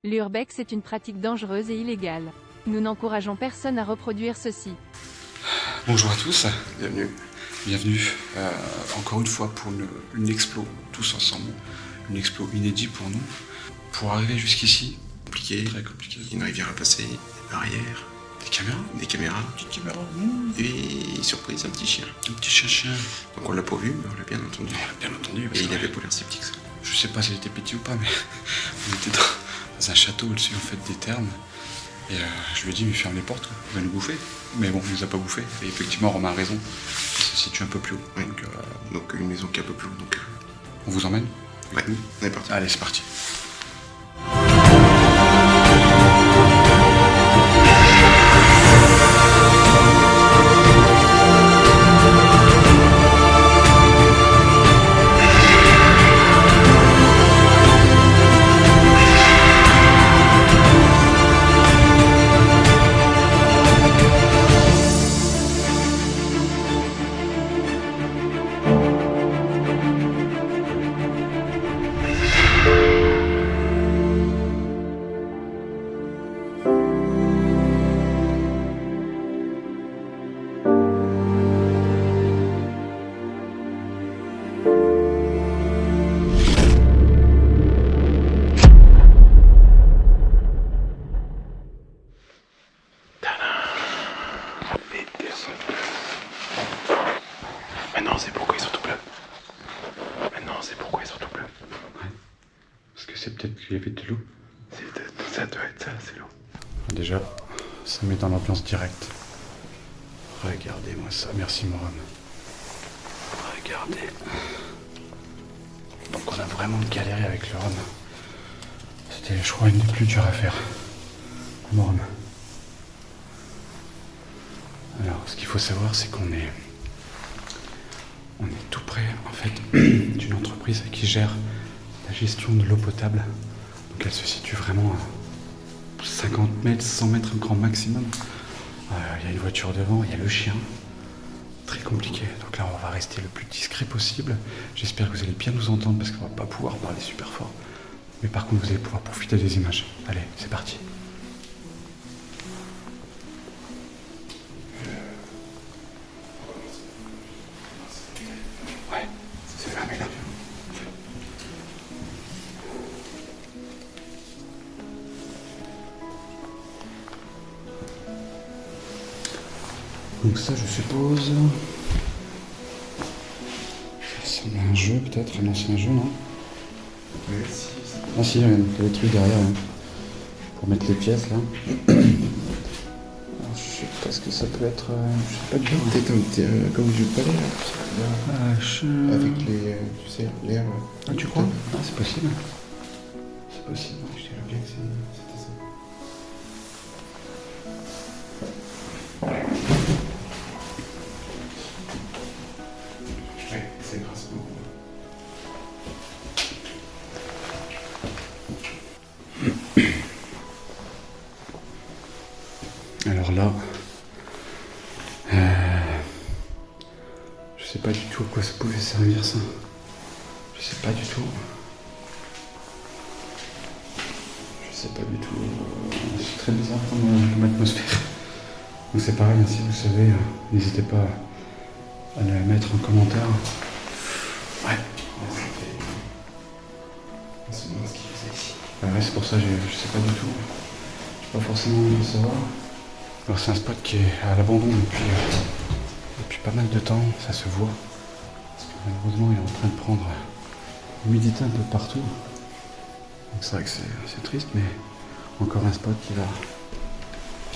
L'urbex est une pratique dangereuse et illégale. Nous n'encourageons personne à reproduire ceci. Bonjour à tous, Bienvenue. bienvenue encore une fois pour une explo, tous ensemble, une explo inédite pour nous. Pour arriver jusqu'ici, Compliqué. très compliqué. Une rivière à passer, des barrières, Des caméras, des caméras, petite caméra, et surprise, un petit chien. un petit chien. Donc on l'a pas vu, mais on l'a bien entendu. Bien entendu, parce Et il que avait pas l'air sceptique, ça. je sais pas s'il était petit ou pas, mais on était dans un château au-dessus en fait des thermes. Et je lui ai dit, mais ferme les portes, quoi. Il va nous bouffer. Mais bon, il nous a pas bouffé. Et effectivement, Romain a raison. Il se situe un peu plus haut. Oui. Donc, Donc une maison qui est un peu plus haut, donc... on vous emmène Ouais, on est parti. Allez, c'est parti. Maintenant, c'est pourquoi ils sont tout bleus. Maintenant, c'est pourquoi ils sont tout bleus. Parce que c'est peut-être qu'il y avait de l'eau. Ça doit être ça, c'est l'eau. Déjà, ça met dans l'ambiance directe. Regardez-moi ça, merci Moram. Regardez. Donc on a vraiment galéré avec le rhum. C'était, je crois, une des plus dures à faire. Moram. Alors, ce qu'il faut savoir, c'est qu'on est tout près, en fait, d'une entreprise qui gère la gestion de l'eau potable. Donc elle se situe vraiment à 50 mètres, 100 mètres grand maximum. Il y a une voiture devant, il y a le chien. Très compliqué. Donc là, on va rester le plus discret possible. J'espère que vous allez bien nous entendre parce qu'on va pas pouvoir parler super fort. Mais par contre, vous allez pouvoir profiter des images. Allez, c'est parti. Ouais, c'est fermé là. Donc ça, je suppose... Ça ressemble à un jeu, peut-être, un ancien jeu, non? Ah si, il y a des trucs derrière, hein, pour mettre les pièces, là. Alors, je sais pas ce que ça peut être... je sais pas du tout. Peut-être comme du palais, là. Avec les... tu sais, l'air... Ah, tu crois? Ah, c'est possible. C'est possible. Je dirais bien que c'était ça. Ouais, c'est grâce beaucoup. Alors là... je sais pas du tout à quoi ça pouvait servir, ça. Je sais pas du tout. Je sais pas du tout. C'est très bizarre comme atmosphère. Donc c'est pareil, hein, si vous savez, n'hésitez pas à le mettre en commentaire. Ouais. On se demande ce qu'ils faisaient ici. Ouais, c'est pour ça, je sais pas du tout. J'ai pas forcément envie de savoir. Alors c'est un spot qui est à l'abandon depuis pas mal de temps, ça se voit. Parce que malheureusement, il est en train de prendre l'humidité un peu partout. Donc c'est vrai que c'est triste, mais encore un spot qui va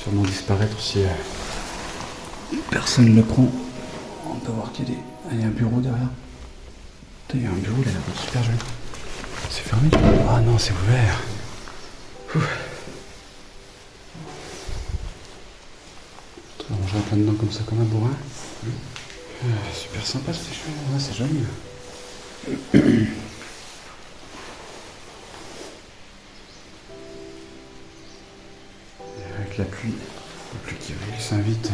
sûrement disparaître si personne ne le prend. On peut voir qu'il y a un bureau derrière. Putain, il y a un bureau, il a l'air d'être super joli. C'est fermé? Ah non, c'est ouvert. Ouf. On rentre là-dedans comme ça, comme un bourrin. Super sympa, c'est chouette. Ouais, c'est joli. Et avec la pluie qui s'invite.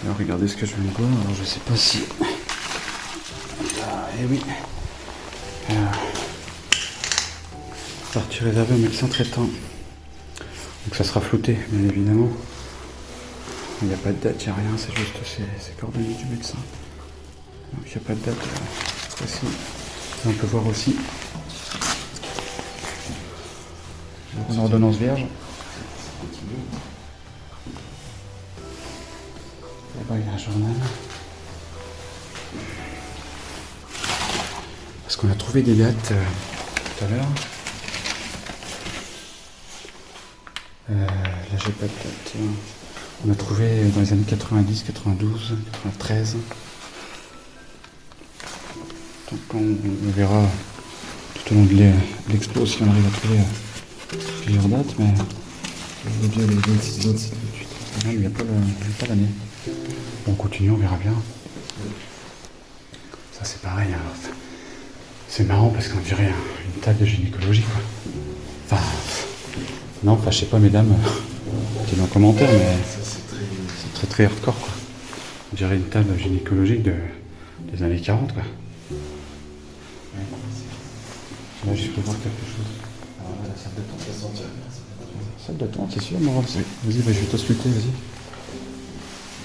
Alors regardez ce que je viens de voir. Alors je sais pas si... Ah, eh oui. Partie réservée au médecin traitant. Donc ça sera flouté, bien évidemment. Il n'y a pas de date, il n'y a rien, c'est juste ces coordonnées du médecin. Donc il n'y a pas de date précise. On peut voir aussi une ordonnance vierge. Là-bas il y a un journal. Parce qu'on a trouvé des dates tout à l'heure. Là j'ai pas de date. On a trouvé dans les années 90, 92, 93. Donc on verra tout au long de l'expo si on arrive à trouver plusieurs dates, mais On voit bien les 26, 27, 28. il n'y a pas l'année. Bon, on continue, on verra bien. Ça c'est pareil. Hein. C'est marrant parce qu'on dirait une table de gynécologie, quoi. Enfin, non, enfin je sais pas mesdames, dites-le en commentaire, mais c'est très hardcore, quoi. On dirait une table gynécologique des années 40, quoi. Là, je peux voir quelque chose. Alors là, la salle d'attente, ça sentirait bien. Salle d'attente, c'est sûr, Moran. Vas-y, je vais t'ausculter, vas-y.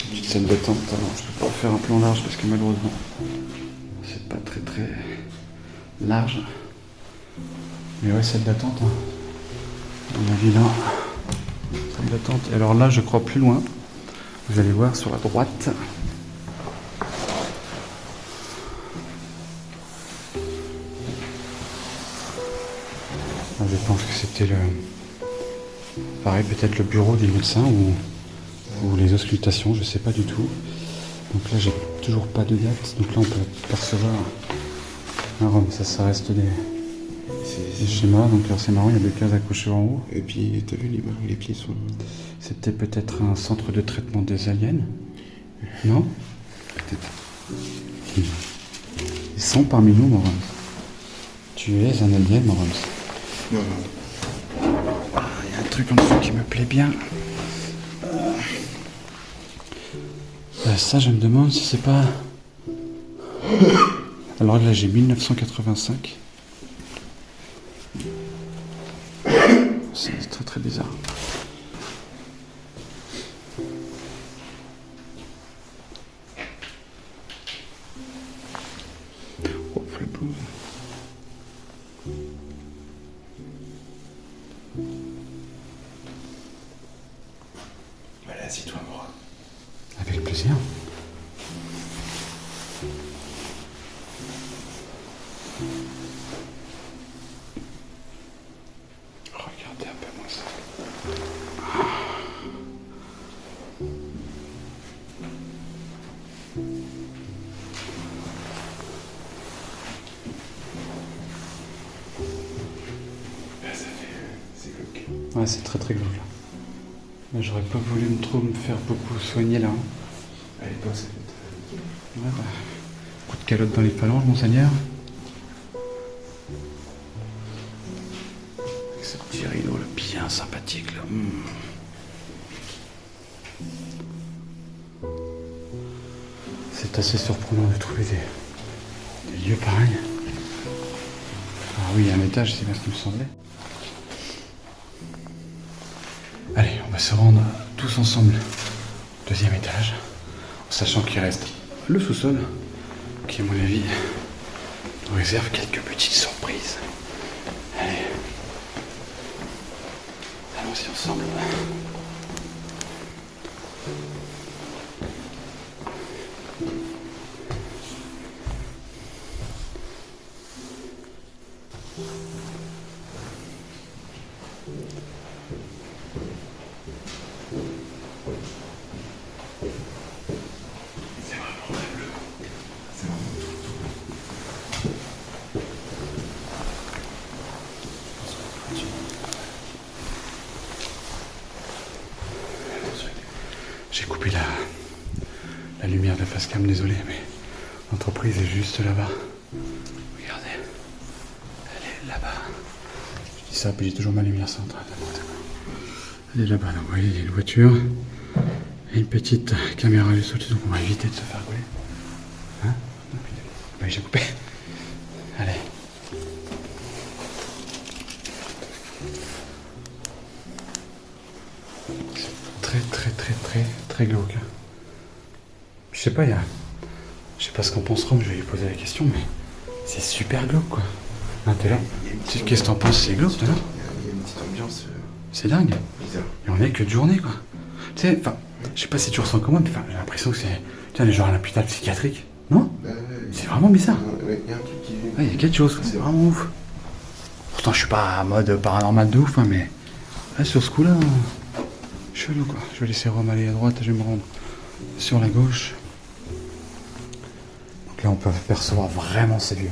Petite salle d'attente. Alors, je peux pas faire un plan large parce que malheureusement, c'est pas très large. Mais ouais, salle d'attente. Hein. On a vu là. Salle d'attente. Et alors là, je crois plus loin. Vous allez voir sur la droite. Je pense que c'était pareil, peut-être le bureau des médecins ou les auscultations, je sais pas du tout. Donc là, j'ai toujours pas de date. Donc là, on peut percevoir un rhum. Ça reste des schémas. Donc alors, c'est marrant, il y a des cases accrochées en haut. Et puis, t'as vu, les pieds sont... C'était peut-être un centre de traitement des aliens. Non? Peut-être. Ils sont parmi nous, Morons. Tu es un alien, Morons. Non. Il y a un truc en dessous qui me plaît bien. Ça, je me demande si c'est pas... Alors là, j'ai 1985. C'est très bizarre. Oh, le blues. Allez, assis-toi, moi. Avec plaisir. Regardez un peu moi ça. C'est glauque. Ouais, c'est très glauque là. Mais j'aurais pas voulu me faire beaucoup soigner là. Hein. Allez, toi, ça peut être... Ouais, bah, coup de calotte dans les phalanges, monseigneur. Avec ce petit rideau là, bien sympathique là. C'est assez surprenant de trouver des lieux pareils. Ah oui, un étage, c'est bien ce qui me semblait. Allez, on va se rendre tous ensemble au deuxième étage, en sachant qu'il reste le sous-sol, qui à mon avis nous réserve quelques petites surprises. Allez, allons-y ensemble. J'ai coupé la lumière de la face cam, désolé, mais l'entreprise est juste là-bas. Regardez, elle est là-bas. Je dis ça, puis j'ai toujours ma lumière centrale. Elle est là-bas, donc vous voyez, il y a une voiture. Et une petite caméra juste au-dessus, donc on va éviter de se faire gauler. Hein? Bah, j'ai coupé. Allez. C'est très glauque. Je sais pas, je sais pas ce qu'en pense Rome, je vais lui poser la question, mais c'est super glauque quoi. Ah, t'es là. Qu'est-ce que t'en penses? C'est glauque, t'es là? Il y a une petite ambiance C'est dingue. bizarre. Et on est que de journée quoi. Tu sais, enfin, je sais pas si tu ressens comme moi, mais j'ai l'impression que c'est. Tu sais, on est genre à l'hôpital psychiatrique. Non? C'est vraiment bizarre. Il y a un truc qui. Ouais, il y a quelque chose, c'est vraiment ouf. Pourtant, je suis pas en mode paranormal de ouf, hein, mais là, sur ce coup-là, chelou quoi. Je vais laisser Rome aller à droite et je vais me rendre sur la gauche. Donc là, on peut percevoir vraiment ces lieux.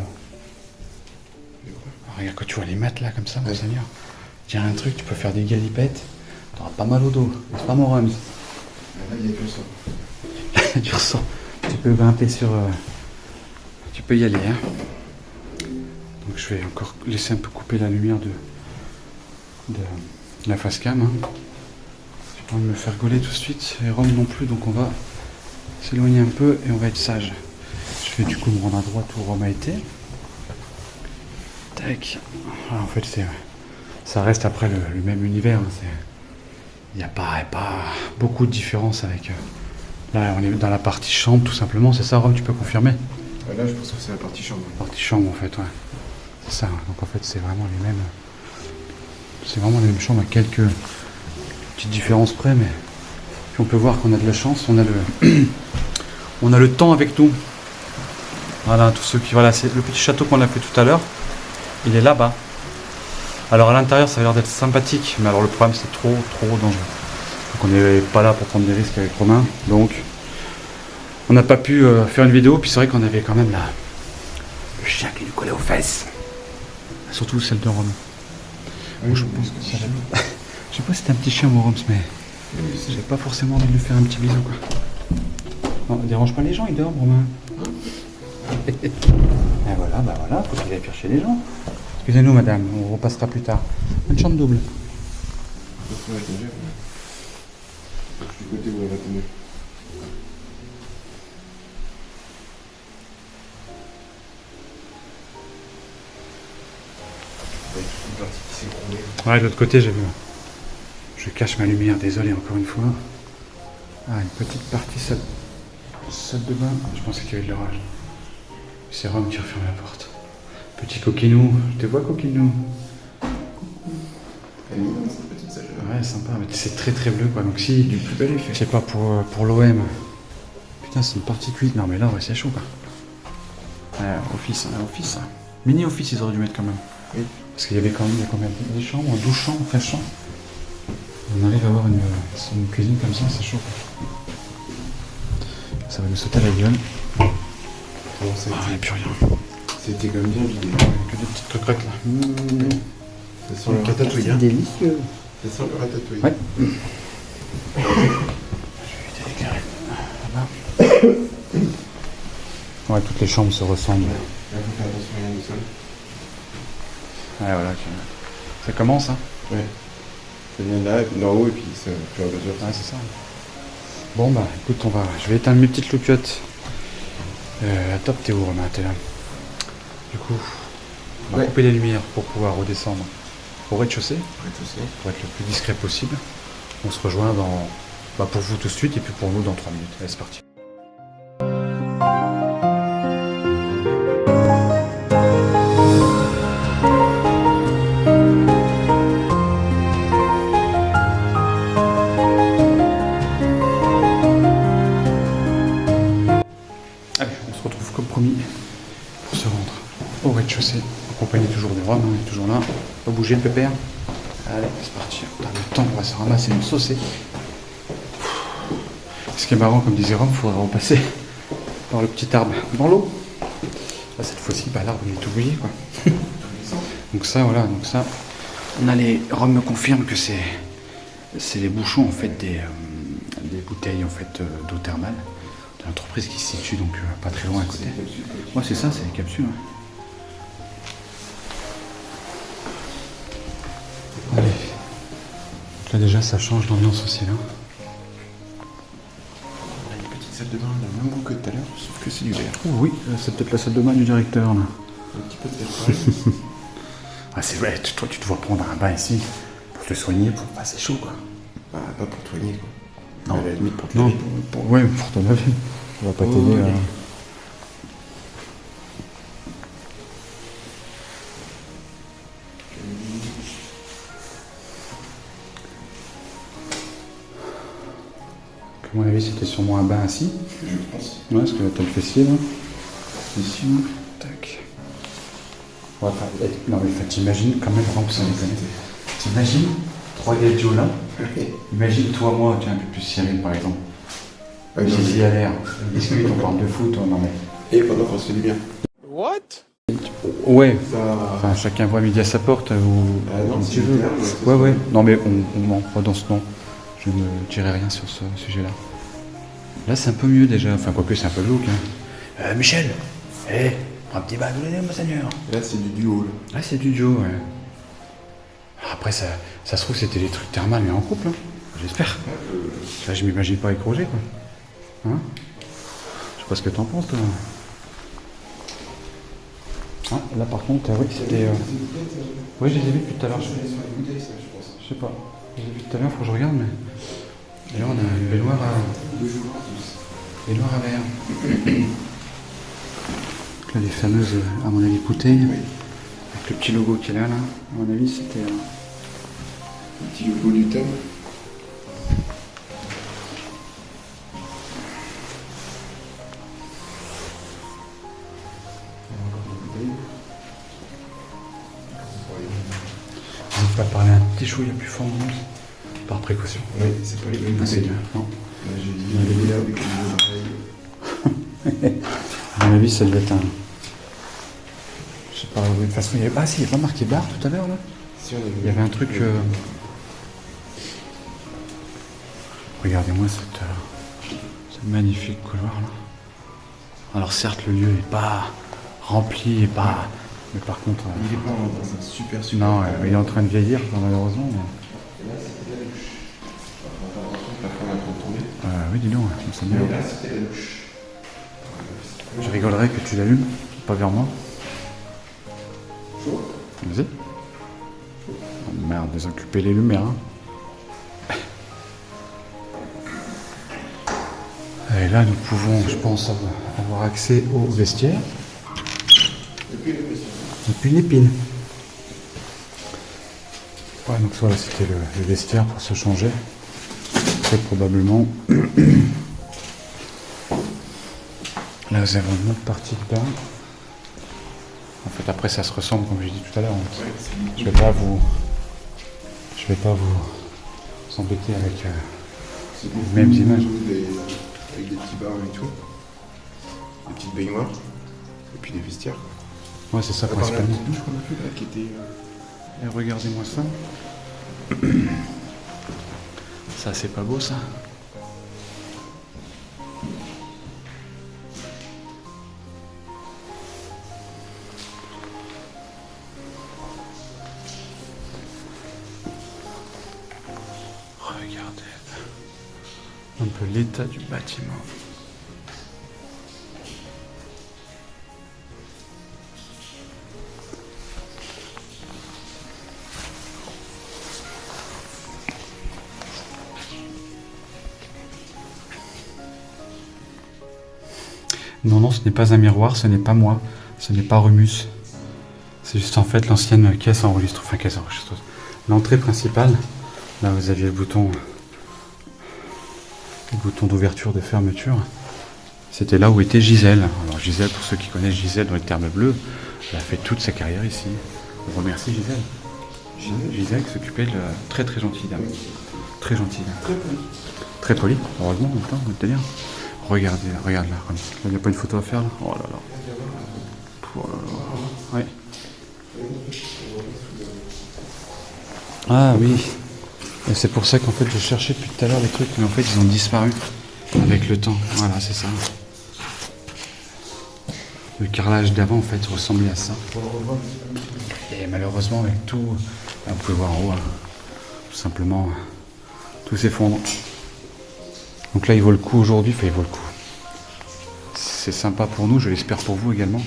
Alors, regarde, quand tu vois les matelas comme ça, mon seigneur, il y a un truc, tu peux faire des galipettes, t'auras pas mal au dos. C'est pas mon Rums. Là, il y a que ça. Là, tu ressens. Tu peux grimper sur. Tu peux y aller, hein. Donc je vais encore laisser un peu couper la lumière de la face cam. Hein. J'ai pas envie de me faire gauler tout de suite, et Rome non plus, donc on va s'éloigner un peu et on va être sage. Je vais du coup me rendre à droite où Rome a été. Tac. Voilà, en fait, ça reste après le même univers. Hein. Il n'y a pas beaucoup de différence avec. Là, on est dans la partie chambre, tout simplement. C'est ça, Rome, tu peux confirmer? Là, je pense que c'est la partie chambre. La partie chambre, en fait, ouais. C'est ça. Donc, en fait, c'est vraiment les mêmes. C'est vraiment les mêmes chambres à quelques petites différences près, mais. Puis on peut voir qu'on a de la chance. On a le temps avec nous. Voilà, tous ceux qui. Voilà, c'est le petit château qu'on a fait tout à l'heure. Il est là-bas. Alors, à l'intérieur, ça a l'air d'être sympathique, mais alors le problème, c'est trop dangereux. Donc on n'est pas là pour prendre des risques avec Romain, donc on n'a pas pu faire une vidéo, puis c'est vrai qu'on avait quand même le chien qui nous collait aux fesses. Surtout celle de Rome. Oui, je pense que ça je sais pas si c'était un petit chien mon Roms, mais j'ai pas forcément envie de lui faire un petit bisou quoi. Non, dérange pas les gens, il dort Romain. Et voilà, faut qu'il aille faire chez les gens. Excusez-nous madame, on repassera plus tard. Une chambre double. Du côté où elle va tomber. Une partie qui s'est écroulée. Ouais, de l'autre côté, j'ai vu. Je cache ma lumière, désolé encore une fois. Ah, une petite partie salle de bain. Je pensais qu'il y avait de l'orage. C'est Rome qui referme la porte. Petit coquinou. Je te vois, coquinou? Elle est mignonne, cette petite salle. Ouais, sympa, mais c'est très bleu quoi. Donc si. Du plus bel effet. Je sais pas pour l'OM. Putain, c'est une partie cuite. Non, mais là, ouais, c'est chaud quoi. Ouais, office. Mini office, ils auraient dû mettre quand même. Oui. Parce qu'il y avait quand même, des chambres, 12 chambres, 13 chambres. On arrive à avoir une cuisine comme ça, c'est chaud. Ça va nous sauter à la gueule. Comment ça a Il n'y a été plus rien. C'était quand même bien vidé. Que des petites croquettes là. Ça sent le ratatouille. Hein. Délicieux. Ça sent le ratatouille. Ouais. Je vais éviter les carrés. Ouais, toutes les chambres se ressemblent. Là, faut faire attention à rien du sol. Ouais, voilà. Ça commence, hein. Ouais. Ça vient de là, et puis d'en haut, et puis ça fait à mesure. Ouais, c'est ça. Bon, bah, écoute, je vais éteindre mes petites loupiottes. Top, t'es où, Romain? T'es là. Du coup, on va couper les lumières pour pouvoir redescendre au rez-de-chaussée, pour être le plus discret possible. On se rejoint pour vous tout de suite, et puis pour nous dans 3 minutes. Allez, c'est parti. Promis pour se rendre au rez-de-chaussée, accompagné toujours de Rome, on est toujours là, pas bouger le pépère. Allez, c'est parti, dans le temps on va se ramasser une saucée. Ce qui est marrant, comme disait Rome, il faudrait repasser par le petit arbre dans l'eau. Là, cette fois-ci, l'arbre il est tout mouillé quoi. Donc ça, voilà, on a Rome me confirme que c'est les bouchons en fait des bouteilles en fait d'eau thermale. L'entreprise qui se situe donc pas très loin à côté. Ouais, c'est ça, c'est les capsules. Ouais. Allez. Là déjà ça change l'ambiance aussi là. sauf que c'est du verre. Oui, c'est peut-être la salle de bain du directeur là. Un petit peu de verre pareil. Ah c'est vrai, toi tu dois prendre un bain ici pour te soigner, c'est chaud quoi. Bah, pas pour te soigner, quoi. Non. À la limite, pour te Non, laver. ouais, pour te laver. On va pas t'aider à... À mon avis, c'était sûrement un bain assis. Je pense. Ouais, parce que t'as le fessier là. Ici, tac. Ouais, non mais t'imagines quand même, vraiment, ça déconne. T'imagines 3 gars de Joe là. Imagine toi, moi, tu es un peu plus Cyril par exemple. Ah, non, Zizi mais- à l'air. Est-ce qu'on parle de foot? Non mais. Et pendant qu'on se fait du bien. Ouais. Ça... Enfin, chacun voit midi à sa porte ou Ah non, comme c'est tu veux. clair, mais c'est Ouais, ça. ouais. Non mais on ment pas dans ce nom. Je ne dirai rien sur ce sujet-là. Là, c'est un peu mieux déjà. Enfin, quoique c'est un peu glauque. Hein. Michel, un petit bain de monseigneur. Là, c'est du duo, là. Là, c'est du duo, ouais. Après, ça se trouve, c'était des trucs thermales, mais en couple, hein. J'espère. Là, je m'imagine pas avec Roger, quoi. Hein? Je sais pas ce que t'en penses, toi. Ah, là, par contre, oui, c'était... Oui, je les ai vus depuis tout à l'heure. Je sais pas. Je les ai vus tout à l'heure, faut que je regarde, mais... Et là, on a une baignoire à... baignoire à verre. Là, les fameuses, à mon avis, bouteilles. Avec le petit logo qu'il y a là. À mon avis, c'était... Le petit logo du thème. N'hésite pas à parler un petit chouïa plus fort, par précaution. Oui, c'est pas les mêmes Ah, c'est bouteilles. bien. Non. Là, j'ai dit, il est là avec les oreilles. À mon avis, ça devait être un... Je sais pas, de toute façon, il y avait... Ah si, il n'y a pas marqué bar tout à l'heure, là. Si, on avait... Il y avait un truc... Regardez-moi ce magnifique couloir, là. Alors certes, le lieu n'est pas rempli, et pas... Mais par contre... Il est pas dans un super Non, il est en train de vieillir, malheureusement. Mais... Là, c'était la douche. On va faire attention, pas qu'on a trop tourné. oui, dis donc, monseigneur. Mais là, c'était la douche. Je rigolerais que tu l'allumes, pas vers moi. Chaud. Vas-y. Oh, merde, désoccuper les lumières. Hein. Et là, nous pouvons, je pense, avoir accès au vestiaire. Et puis l'épine. Ouais, donc voilà, c'était le vestiaire pour se changer. Très probablement. Là, vous avez une autre partie de bain. En fait, après, ça se ressemble, comme j'ai dit tout à l'heure. Je vais pas vous embêter avec C'est les mêmes images. Avec des petits bars et tout. Des petites baignoires. Et puis des vestiaires. Ouais, c'est ça, À part la principalement. petite douche qu'on a fait là, qui était... Et regardez-moi ça. Ça, c'est pas beau, ça. Regardez un peu l'état du bâtiment. Non, non, ce n'est pas un miroir, ce n'est pas moi, ce n'est pas Remus. C'est juste en fait l'ancienne caisse enregistreuse, enfin caisse enregistreuse. L'entrée principale, là vous aviez le bouton d'ouverture, de fermeture. C'était là où était Gisèle. Alors Gisèle, pour ceux qui connaissent Gisèle dans les termes bleus, elle a fait toute sa carrière ici. On remercie Gisèle. Gisèle qui s'occupait de la très très gentille dame. Très gentille dame. Très poli. Très poli, heureusement en même temps, on va te dire. Regarde là, comme ça. Il n'y a pas une photo à faire là. Oh là là. Oh là là. Ouais. Ah oui. Et c'est pour ça qu'en fait j'ai cherché depuis tout à l'heure les trucs, mais en fait ils ont disparu avec le temps. Voilà, c'est ça. Le carrelage d'avant en fait ressemblait à ça. Et malheureusement avec tout, là, vous pouvez voir en haut, hein, tout simplement, tout s'effondre. Donc là il vaut le coup aujourd'hui, enfin il vaut le coup. c'est sympa pour nous, je l'espère pour vous également.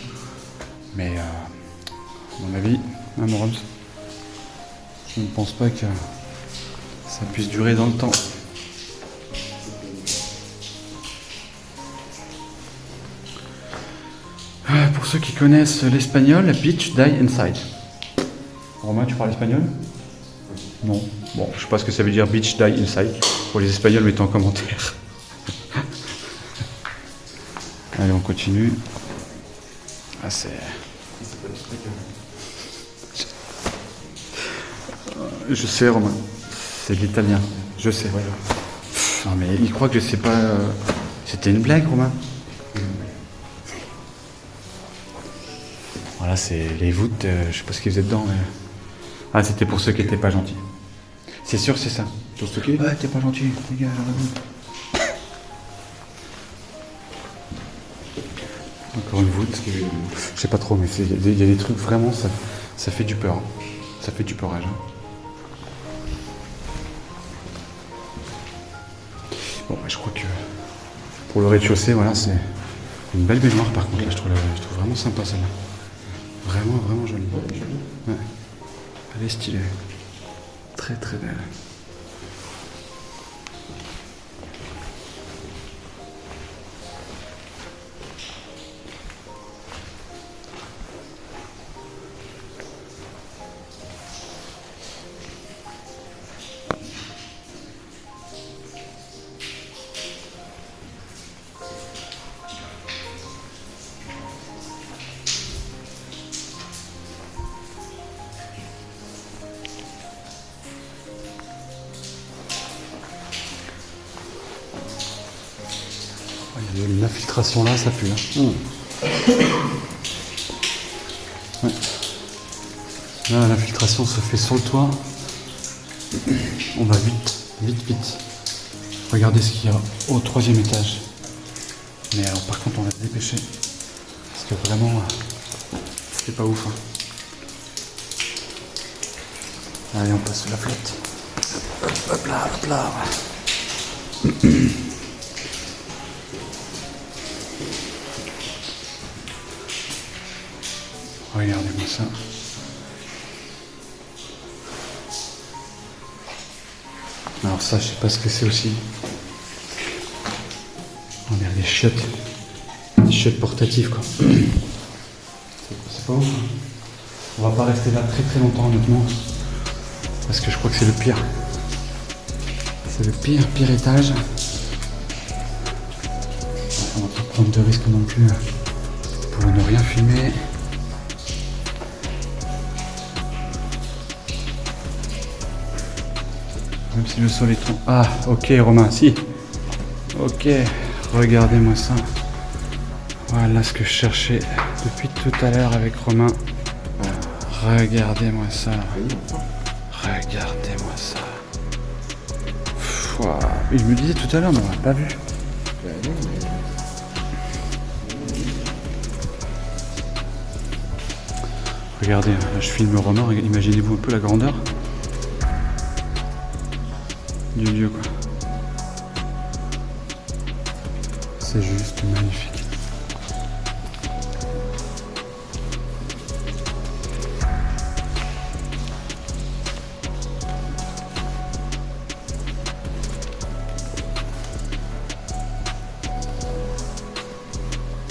Mais à mon avis, hein, mon Roms, je ne pense pas que ça puisse durer dans le temps. Pour ceux qui connaissent l'espagnol, Beach Die Inside. Romain, tu parles espagnol? Non. Bon, je sais pas ce que ça veut dire Beach Die Inside. Pour les espagnols, mettez en commentaire. Allez, on continue. Ah, c'est... Je sais, Romain. C'est de l'italien. Je sais. Non, mais il croit que je sais pas... C'était une blague, Romain. Voilà, c'est les voûtes. Je sais pas ce qu'ils faisaient dedans, mais... Ah, c'était pour ceux qui étaient pas gentils. C'est sûr, c'est ça. Pour stocker? Ouais, t'es pas gentil, les gars, encore une voûte. Je sais pas trop, mais il y a des trucs vraiment, ça fait du peur. Hein. Ça fait du peurage. Hein. Bon, bah, je crois que pour le rez-de-chaussée, voilà, c'est une belle baignoire par contre. Là, je trouve vraiment sympa celle-là. Vraiment, vraiment jolie. Ouais. Elle est stylée. Très, très belle. Il y a une infiltration là, ça pue. Hein. Ouais. Là, l'infiltration se fait sur le toit. On va vite, vite, vite. Regardez ce qu'il y a au 3e étage. Mais alors, par contre, on va se dépêcher. Parce que vraiment, c'est pas ouf. Hein. Allez, on passe sous la flotte. Hop là, hop là. Regardez-moi ça. Alors ça, je sais pas ce que c'est aussi. On dirait des chiottes. Des chiottes portatives, quoi. C'est pas ouf. Hein. On va pas rester là très très longtemps, honnêtement. Parce que je crois que c'est le pire. C'est le pire étage. On va pas prendre de risques non plus pour ne rien filmer. Même si le sol est trop... Ah, ok Romain, si. Ok, regardez-moi ça. Voilà ce que je cherchais depuis tout à l'heure avec Romain. Regardez-moi ça. Regardez-moi ça. Ouah. Il me disait tout à l'heure, mais on l'a pas vu. Regardez, là je filme Romain, imaginez-vous un peu la grandeur du lieu, quoi. C'est juste magnifique.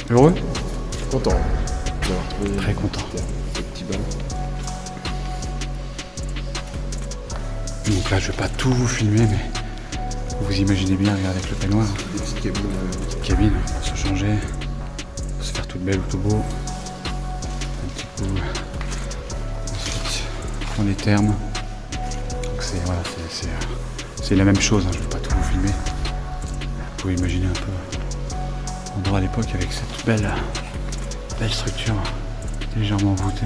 Heureux? Content d'avoir trouvé. Très content. Ce petit bal. Donc là, je vais pas tout vous filmer, mais vous imaginez bien, regardez avec le peignoir. Des petites cabines. Petite cabine pour se changer, pour se faire toute belle ou tout beau. Un petit coup. Ensuite, on les termes. Donc c'est voilà, c'est la même chose, hein, je vais pas tout vous filmer. Vous pouvez imaginer un peu l'endroit à l'époque avec cette belle structure légèrement voûtée.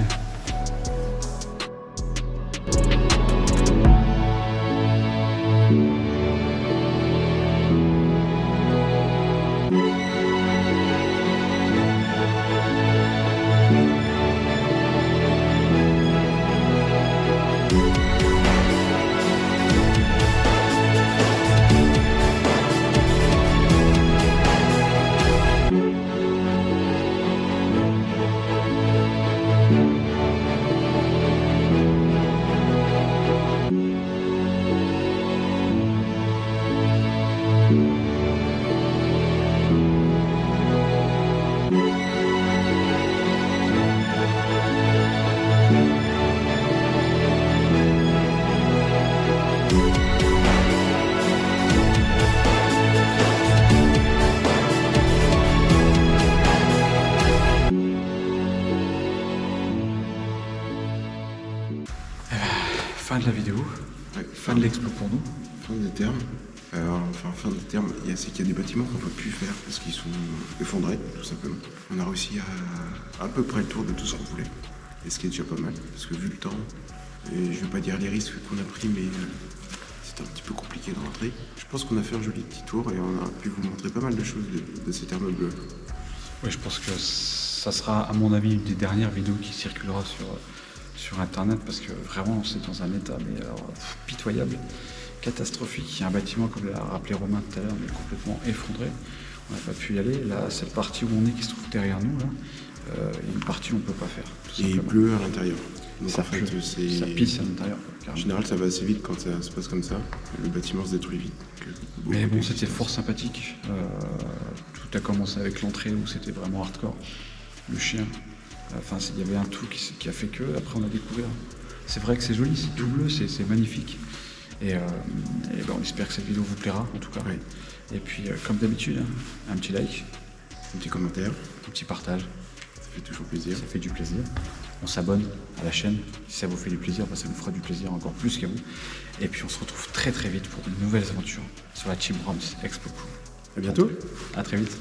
fin de la vidéo, Ouais, fin de l'expo pour nous. fin des termes. Alors, enfin, fin des termes, c'est qu'il y a des bâtiments qu'on ne peut plus faire parce qu'ils sont effondrés, tout simplement. On a réussi à peu près le tour de tout ce qu'on voulait. Et ce qui est déjà pas mal, parce que vu le temps, et je vais pas dire les risques qu'on a pris, mais c'était un petit peu compliqué de rentrer. Je pense qu'on a fait un joli petit tour et on a pu vous montrer pas mal de choses de ces termes bleus. Oui, je pense que ça sera, à mon avis, une des dernières vidéos qui circulera sur Internet, parce que vraiment, c'est dans un état mais alors, pitoyable, catastrophique. Il y a un bâtiment, comme l'a rappelé Romain tout à l'heure, mais complètement effondré. On n'a pas pu y aller. Là, cette partie où on est, qui se trouve derrière nous, là, il y a une partie où on ne peut pas faire. Tout Et il simplement. pleut à l'intérieur. Donc Ça en fait, pleut, ça pisse à l'intérieur. En carrément. général, ça va assez vite quand ça se passe comme ça. Le bâtiment se détruit vite. Mais bon, c'était fort sympathique. Tout a commencé avec l'entrée où c'était vraiment hardcore. Le chien. Enfin, il y avait un tout qui a fait que. Après, on a découvert. C'est vrai que c'est joli, c'est tout bleu, c'est magnifique. Et ben, on espère que cette vidéo vous plaira, en tout cas. Ouais. Et puis, comme d'habitude, hein, un petit like, Un petit commentaire, un petit partage. ça fait toujours plaisir. Ça fait du plaisir. On s'abonne à la chaîne. Si ça vous fait du plaisir, ben, ça nous fera du plaisir encore plus qu'à vous. Et puis, on se retrouve très très vite pour de nouvelles aventures sur la Team Roms Expo Crew. À bientôt. À très vite.